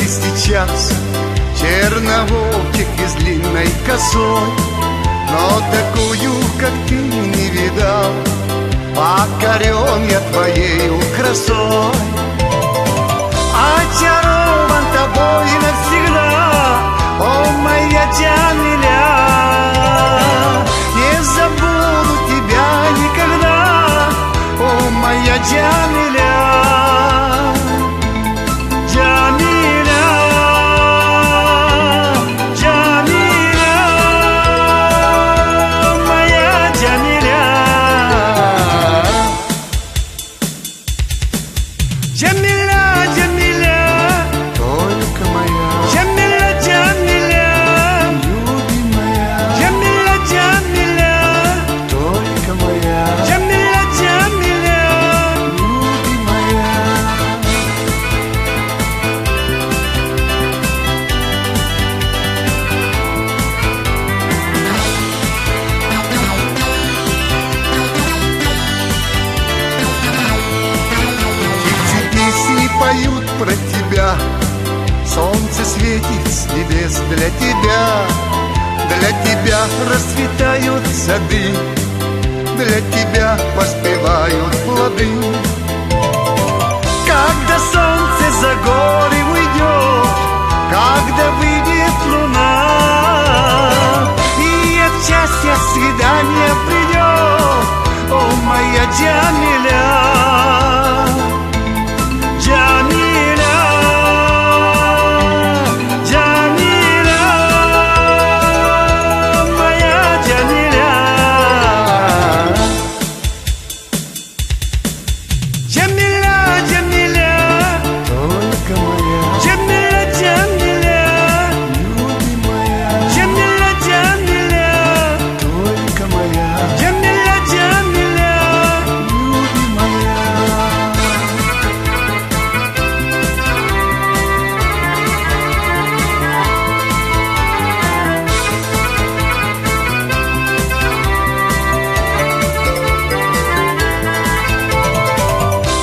сейчас черноволчик и с длинной косой, но такую, как ты, не видал, покорен я твоею красой. Очарован тобой навсегда, о моя Джамиля. Не забуду тебя никогда, о моя Джамиля. Поют про тебя, солнце светит с небес для тебя расцветают сады, для тебя поспевают плоды. Когда солнце за горы уйдет, когда выйдет луна, и от счастья свидание придет, о моя Джамиля.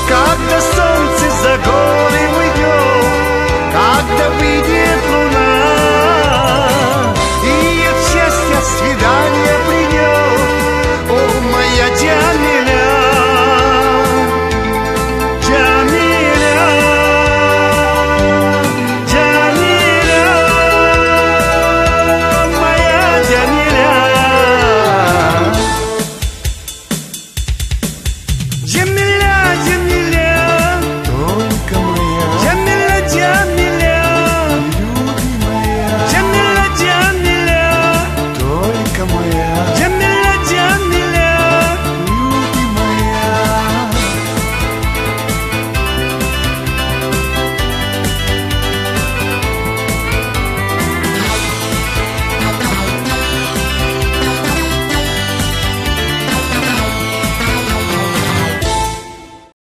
Когда солнце за горы уйдет, когда выйдет луна, и от счастья свидание придет, о моя Джамиля. Джамиля, Джамиля, моя Джамиля. Джамиля.